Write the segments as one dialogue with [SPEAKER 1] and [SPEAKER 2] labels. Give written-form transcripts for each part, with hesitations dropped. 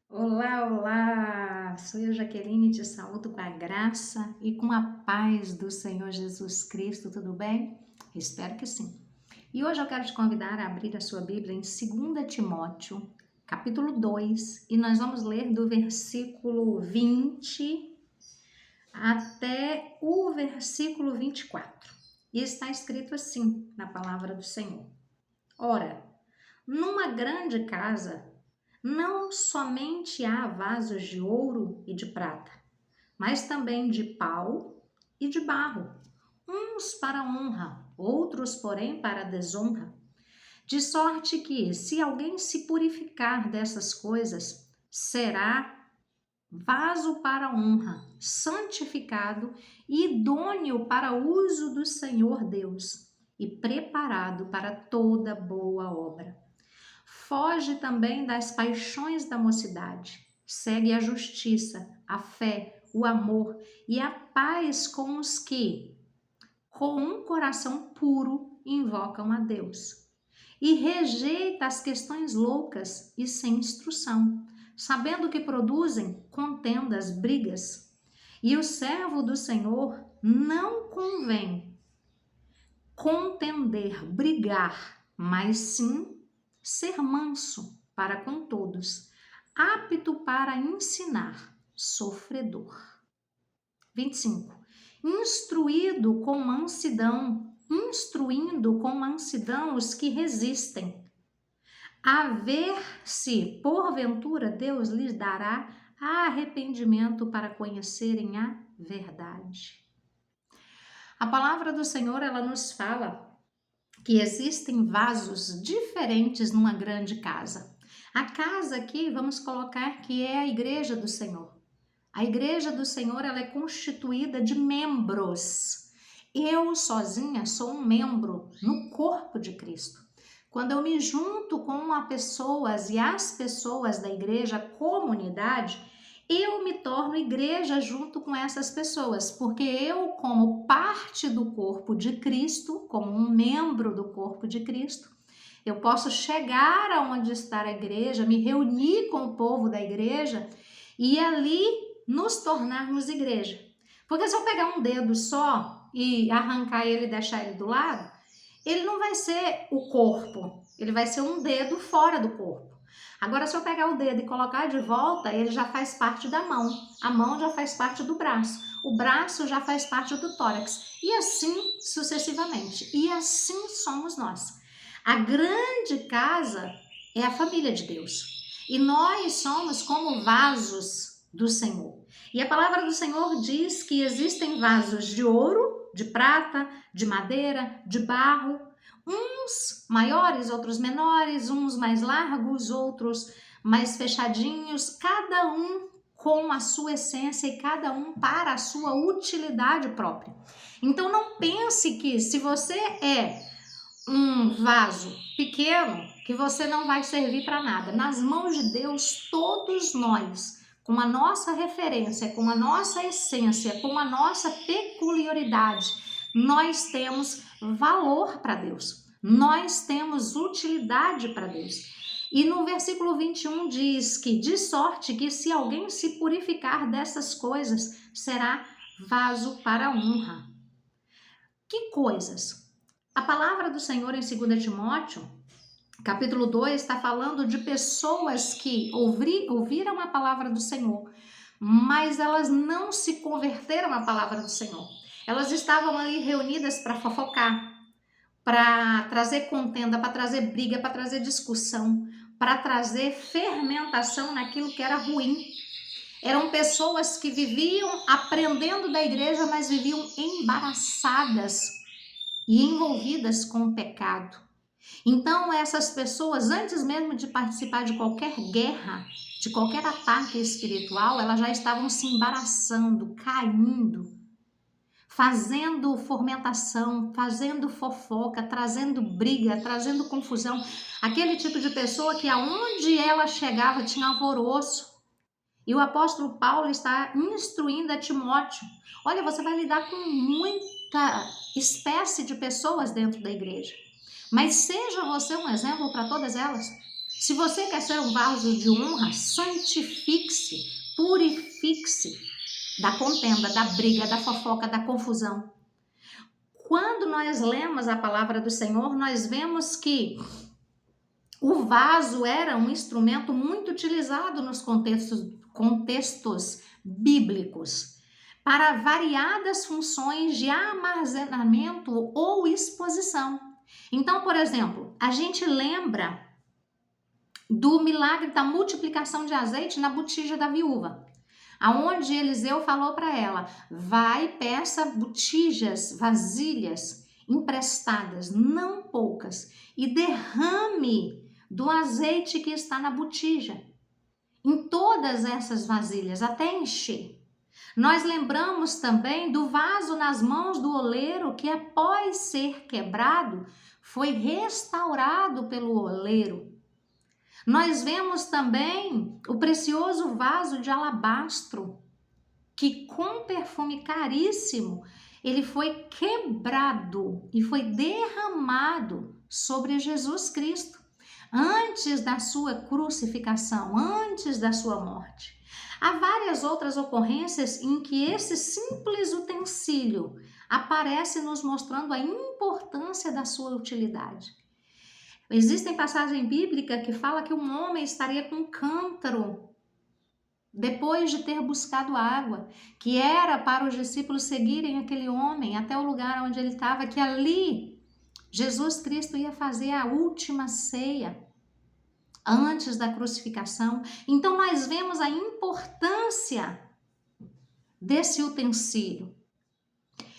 [SPEAKER 1] Olá, olá! Sou eu, Jaqueline, te saúdo com a graça e com a paz do Senhor Jesus Cristo, tudo bem? Espero que sim. E hoje eu quero te convidar a abrir a sua Bíblia em 2 Timóteo, capítulo 2, e nós vamos ler do versículo 20 até o versículo 24. E está escrito assim na palavra do Senhor: Ora, numa grande casa não somente há vasos de ouro e de prata, mas também de pau e de barro, uns para honra, outros, porém, para desonra. De sorte que, se alguém se purificar dessas coisas, será vaso para honra, santificado e idôneo para uso do Senhor Deus, e preparado para toda boa obra. Foge também das paixões da mocidade. Segue a justiça, a fé, o amor e a paz com os que, com um coração puro, invocam a Deus. E rejeita as questões loucas e sem instrução, sabendo que produzem contendas, brigas. E o servo do Senhor não convém contender, brigar, mas sim ser manso para com todos, apto para ensinar, sofredor. 25. Instruindo com mansidão os que resistem, a ver se, porventura, Deus lhes dará arrependimento para conhecerem a verdade. A palavra do Senhor, ela nos fala que existem vasos diferentes numa grande casa. A casa aqui, vamos colocar que é a igreja do Senhor. A igreja do Senhor, ela é constituída de membros. Eu sozinha sou um membro no corpo de Cristo. Quando eu me junto com as pessoas da igreja, comunidade, eu me torno igreja junto com essas pessoas, porque eu, como parte do corpo de Cristo, como um membro do corpo de Cristo, eu posso chegar aonde está a igreja, me reunir com o povo da igreja e ali nos tornarmos igreja. Porque se eu pegar um dedo só e arrancar ele e deixar ele do lado, ele não vai ser o corpo, ele vai ser um dedo fora do corpo. Agora, se eu pegar o dedo e colocar de volta, ele já faz parte da mão, a mão já faz parte do braço, o braço já faz parte do tórax, e assim sucessivamente. E assim somos nós. A grande casa é a família de Deus, e nós somos como vasos do Senhor. E a palavra do Senhor diz que existem vasos de ouro, de prata, de madeira, de barro, uns maiores, outros menores, uns mais largos, outros mais fechadinhos, cada um com a sua essência e cada um para a sua utilidade própria. Então não pense que se você é um vaso pequeno, que você não vai servir para nada. Nas mãos de Deus, todos nós, com a nossa referência, com a nossa essência, com a nossa peculiaridade, nós temos valor para Deus. Nós temos utilidade para Deus. E no versículo 21 diz que, de sorte que se alguém se purificar dessas coisas, será vaso para honra. Que coisas? A palavra do Senhor em 2 Timóteo, capítulo 2, está falando de pessoas que ouviram a palavra do Senhor, mas elas não se converteram à palavra do Senhor. Elas estavam ali reunidas para fofocar, para trazer contenda, para trazer briga, para trazer discussão, para trazer fermentação naquilo que era ruim. Eram pessoas que viviam aprendendo da igreja, mas viviam embaraçadas e envolvidas com o pecado. Então, essas pessoas, antes mesmo de participar de qualquer guerra, de qualquer ataque espiritual, elas já estavam se embaraçando, caindo, fazendo fomentação, fazendo fofoca, trazendo briga, trazendo confusão. Aquele tipo de pessoa que aonde ela chegava tinha alvoroço. E o apóstolo Paulo está instruindo a Timóteo: olha, você vai lidar com muita espécie de pessoas dentro da igreja, mas seja você um exemplo para todas elas. Se você quer ser um vaso de honra, santifique-se, purifique-se da contenda, da briga, da fofoca, da confusão. Quando nós lemos a palavra do Senhor, nós vemos que o vaso era um instrumento muito utilizado nos contextos bíblicos para variadas funções de armazenamento ou exposição. Então, por exemplo, a gente lembra do milagre da multiplicação de azeite na botija da viúva, aonde Eliseu falou para ela: vai, peça botijas, vasilhas emprestadas, não poucas, e derrame do azeite que está na botija em todas essas vasilhas, até encher. Nós lembramos também do vaso nas mãos do oleiro, que após ser quebrado, foi restaurado pelo oleiro. Nós vemos também o precioso vaso de alabastro, que com perfume caríssimo, ele foi quebrado e foi derramado sobre Jesus Cristo, antes da sua crucificação, antes da sua morte. Há várias outras ocorrências em que esse simples utensílio aparece nos mostrando a importância da sua utilidade. Existem passagens bíblicas que falam que um homem estaria com um cântaro depois de ter buscado água, que era para os discípulos seguirem aquele homem até o lugar onde ele estava, que ali Jesus Cristo ia fazer a última ceia antes da crucificação. Então nós vemos a importância desse utensílio.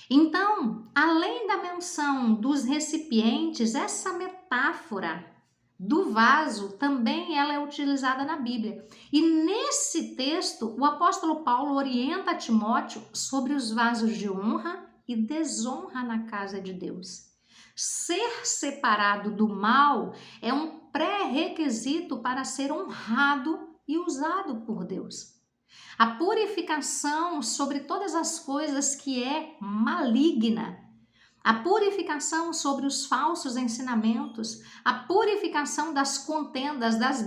[SPEAKER 1] Então, além da menção dos recipientes, essa metáfora do vaso também ela é utilizada na Bíblia. E nesse texto, o apóstolo Paulo orienta Timóteo sobre os vasos de honra e desonra na casa de Deus. Ser separado do mal é um pré-requisito para ser honrado e usado por Deus. A purificação sobre todas as coisas que é maligna, a purificação sobre os falsos ensinamentos, a purificação das contendas, das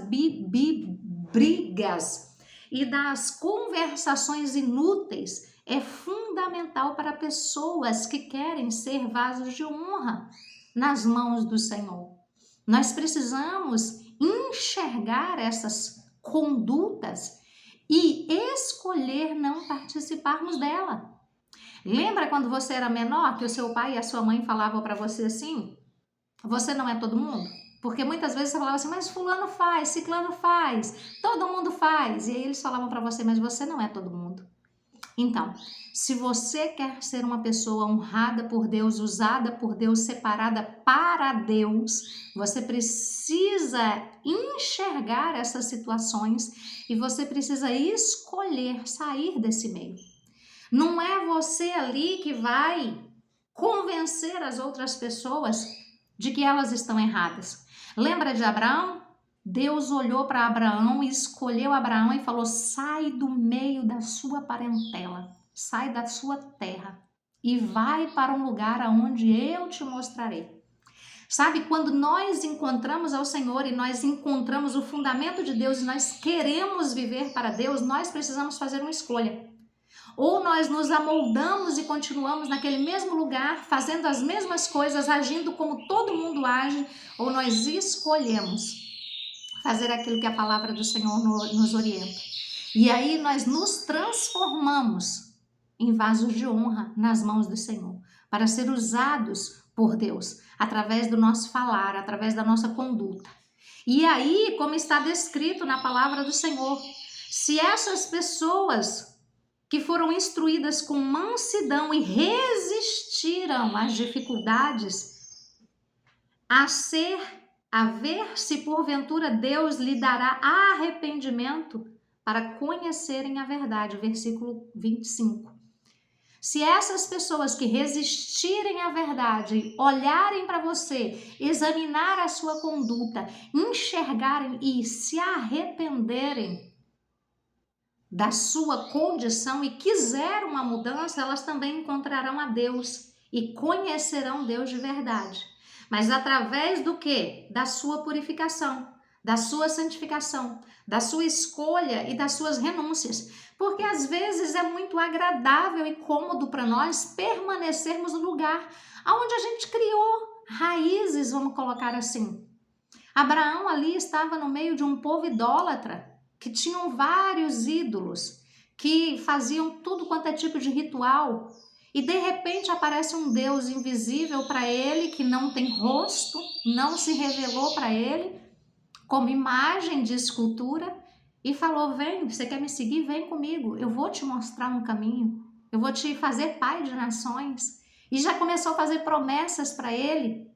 [SPEAKER 1] brigas e das conversações inúteis é fundamental para pessoas que querem ser vasos de honra nas mãos do Senhor. Nós precisamos enxergar essas condutas e escolher não participarmos dela. Lembra quando você era menor que o seu pai e a sua mãe falavam para você assim: você não é todo mundo? Porque muitas vezes você falava assim: mas fulano faz, ciclano faz, todo mundo faz. E aí eles falavam para você: mas você não é todo mundo. Então, se você quer ser uma pessoa honrada por Deus, usada por Deus, separada para Deus, você precisa enxergar essas situações e você precisa escolher sair desse meio. Não é você ali que vai convencer as outras pessoas de que elas estão erradas. Lembra de Abraão? Deus olhou para Abraão e escolheu Abraão e falou: sai do meio da sua parentela, sai da sua terra e vai para um lugar aonde eu te mostrarei. Sabe, quando nós encontramos ao Senhor e nós encontramos o fundamento de Deus e nós queremos viver para Deus, nós precisamos fazer uma escolha. Ou nós nos amoldamos e continuamos naquele mesmo lugar, fazendo as mesmas coisas, agindo como todo mundo age, ou nós escolhemos fazer aquilo que a palavra do Senhor nos orienta. E aí nós nos transformamos em vasos de honra nas mãos do Senhor, para ser usados por Deus, através do nosso falar, através da nossa conduta. E aí, como está descrito na palavra do Senhor, se essas pessoas que foram instruídas com mansidão e resistiram às dificuldades, a ver se porventura Deus lhe dará arrependimento para conhecerem a verdade, versículo 25. Se essas pessoas que resistirem à verdade, olharem para você, examinar a sua conduta, enxergarem e se arrependerem da sua condição e quiser uma mudança, elas também encontrarão a Deus e conhecerão Deus de verdade. Mas através do quê? Da sua purificação, da sua santificação, da sua escolha e das suas renúncias. Porque às vezes é muito agradável e cômodo para nós permanecermos no lugar onde a gente criou raízes, vamos colocar assim. Abraão ali estava no meio de um povo idólatra, que tinham vários ídolos, que faziam tudo quanto é tipo de ritual. E de repente aparece um Deus invisível para ele, que não tem rosto, não se revelou para ele, como imagem de escultura, e falou: vem, você quer me seguir? Vem comigo, eu vou te mostrar um caminho, eu vou te fazer pai de nações. E já começou a fazer promessas para ele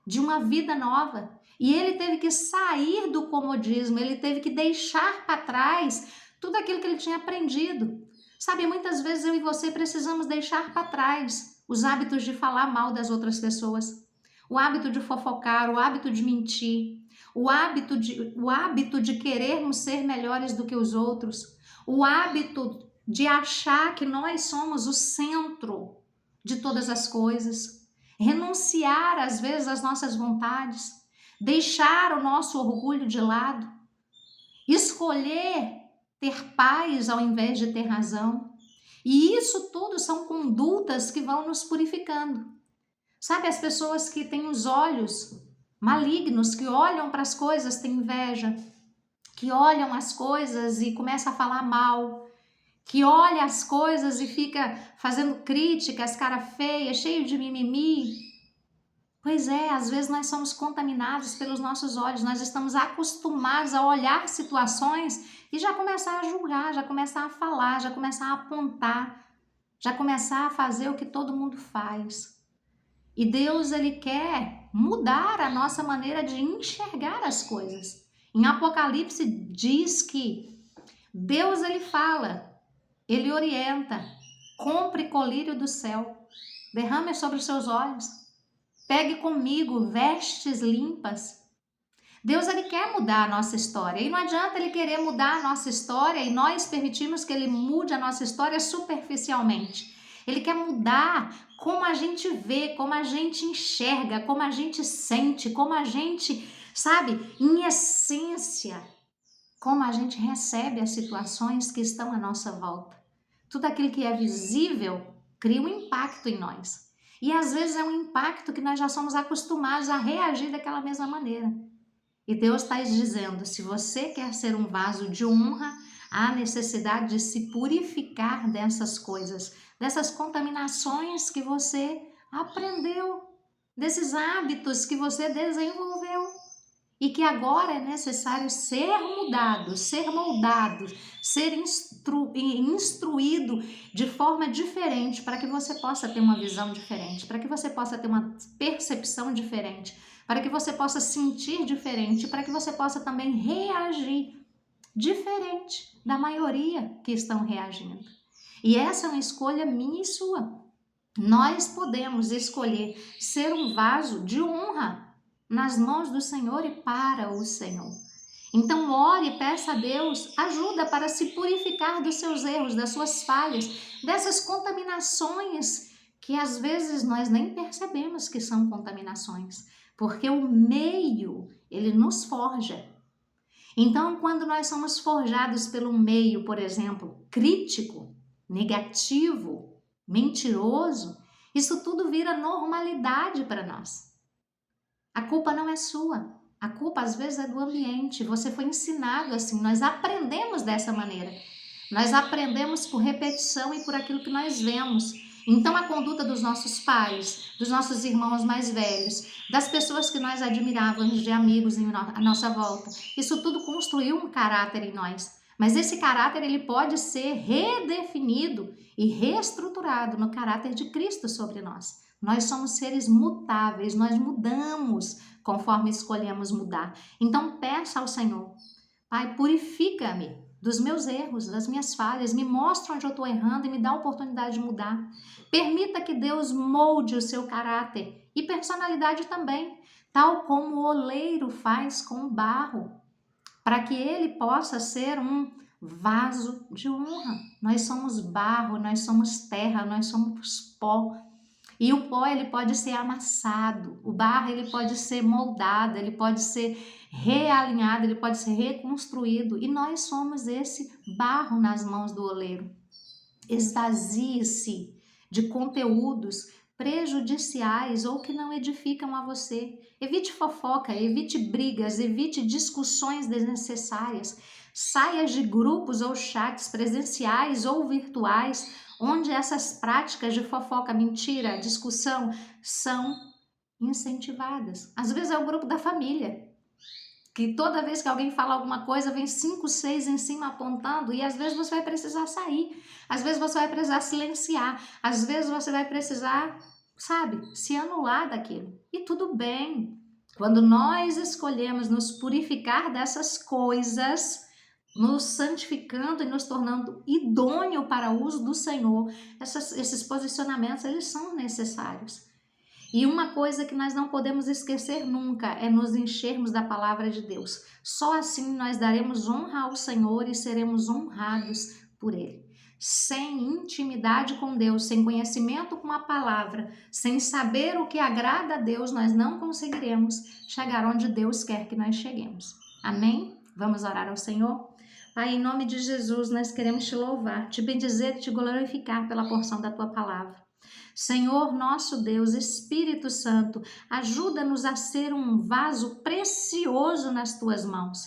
[SPEAKER 1] de uma vida nova. E ele teve que sair do comodismo, ele teve que deixar para trás tudo aquilo que ele tinha aprendido. Sabe, muitas vezes eu e você precisamos deixar para trás os hábitos de falar mal das outras pessoas, o hábito de fofocar, o hábito de mentir, o hábito de querermos ser melhores do que os outros, o hábito de achar que nós somos o centro de todas as coisas, renunciar às vezes às nossas vontades, deixar o nosso orgulho de lado, escolher ter paz ao invés de ter razão. E isso tudo são condutas que vão nos purificando. Sabe, as pessoas que têm os olhos malignos, que olham para as coisas, têm inveja, que olham as coisas e começam a falar mal, que olha as coisas e fica fazendo críticas, cara feia, cheio de mimimi. Pois é, às vezes nós somos contaminados pelos nossos olhos, nós estamos acostumados a olhar situações e já começar a julgar, já começar a falar, já começar a apontar, já começar a fazer o que todo mundo faz. E Deus, ele quer mudar a nossa maneira de enxergar as coisas. Em Apocalipse diz que Deus, ele fala, ele orienta: compre colírio do céu, derrame sobre os seus olhos, pegue comigo vestes limpas. Deus, ele quer mudar a nossa história, e não adianta ele querer mudar a nossa história e nós permitirmos que ele mude a nossa história superficialmente. Ele quer mudar como a gente vê, como a gente enxerga, como a gente sente, como a gente, sabe, em essência, como a gente recebe as situações que estão à nossa volta. Tudo aquilo que é visível cria um impacto em nós. E às vezes é um impacto que nós já somos acostumados a reagir daquela mesma maneira. E Deus está dizendo: se você quer ser um vaso de honra, há necessidade de se purificar dessas coisas, dessas contaminações que você aprendeu, desses hábitos que você desenvolveu. E que agora é necessário ser mudado, ser moldado, ser instruído de forma diferente, para que você possa ter uma visão diferente, para que você possa ter uma percepção diferente, para que você possa sentir diferente, para que você possa também reagir diferente da maioria que estão reagindo. E essa é uma escolha minha e sua. Nós podemos escolher ser um vaso de honra nas mãos do Senhor e para o Senhor. Então ore e peça a Deus ajuda para se purificar dos seus erros, das suas falhas, dessas contaminações que às vezes nós nem percebemos que são contaminações, porque o meio, ele nos forja. Então, quando nós somos forjados pelo meio, por exemplo, crítico, negativo, mentiroso, isso tudo vira normalidade para nós. A culpa não é sua, a culpa às vezes é do ambiente, você foi ensinado assim, nós aprendemos dessa maneira, nós aprendemos por repetição e por aquilo que nós vemos. Então a conduta dos nossos pais, dos nossos irmãos mais velhos, das pessoas que nós admirávamos, de amigos à nossa volta, isso tudo construiu um caráter em nós. Mas esse caráter ele pode ser redefinido e reestruturado no caráter de Cristo sobre nós. Nós somos seres mutáveis, nós mudamos conforme escolhemos mudar. Então peça ao Senhor: Pai, purifica-me dos meus erros, das minhas falhas, me mostra onde eu estou errando e me dá a oportunidade de mudar. Permita que Deus molde o seu caráter e personalidade também, tal como o oleiro faz com o barro, para que ele possa ser um vaso de honra. Nós somos barro, nós somos terra, nós somos pó. E o pó, ele pode ser amassado, o barro, ele pode ser moldado, ele pode ser realinhado, ele pode ser reconstruído. E nós somos esse barro nas mãos do oleiro. Esvazie-se de conteúdos prejudiciais ou que não edificam a você. Evite fofoca, evite brigas, evite discussões desnecessárias. Saia de grupos ou chats presenciais ou virtuais, onde essas práticas de fofoca, mentira, discussão são incentivadas. Às vezes é o grupo da família, que toda vez que alguém fala alguma coisa, vem 5, 6 em cima apontando, e às vezes você vai precisar sair, às vezes você vai precisar silenciar, às vezes você vai precisar, sabe, se anular daquilo. E tudo bem. Quando nós escolhemos nos purificar dessas coisas, nos santificando e nos tornando idôneo para o uso do Senhor, esses posicionamentos, eles são necessários. E uma coisa que nós não podemos esquecer nunca é nos enchermos da palavra de Deus. Só assim nós daremos honra ao Senhor e seremos honrados por Ele. Sem intimidade com Deus, sem conhecimento com a palavra, sem saber o que agrada a Deus, nós não conseguiremos chegar onde Deus quer que nós cheguemos. Amém? Vamos orar ao Senhor? Pai, em nome de Jesus, nós queremos te louvar, te bendizer e te glorificar pela porção da tua palavra. Senhor nosso Deus, Espírito Santo, ajuda-nos a ser um vaso precioso nas tuas mãos.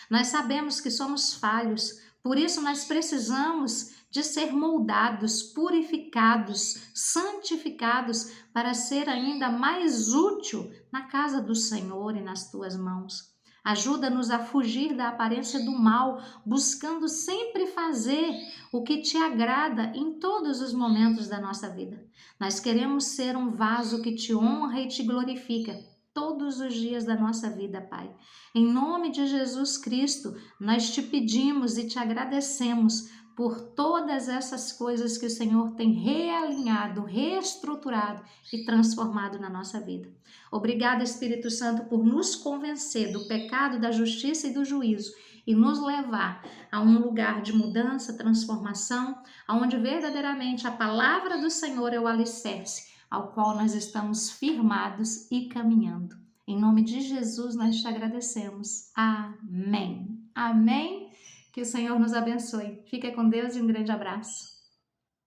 [SPEAKER 1] Nós sabemos que somos falhos, por isso nós precisamos de ser moldados, purificados, santificados para ser ainda mais útil na casa do Senhor e nas tuas mãos. Ajuda-nos a fugir da aparência do mal, buscando sempre fazer o que te agrada em todos os momentos da nossa vida. Nós queremos ser um vaso que te honra e te glorifica todos os dias da nossa vida, Pai. Em nome de Jesus Cristo, nós te pedimos e te agradecemos por todas essas coisas que o Senhor tem realinhado, reestruturado e transformado na nossa vida. Obrigada, Espírito Santo, por nos convencer do pecado, da justiça e do juízo e nos levar a um lugar de mudança, transformação, onde verdadeiramente a palavra do Senhor é o alicerce ao qual nós estamos firmados e caminhando. Em nome de Jesus nós te agradecemos. Amém. Amém. Que o Senhor nos abençoe. Fica com Deus e um grande abraço.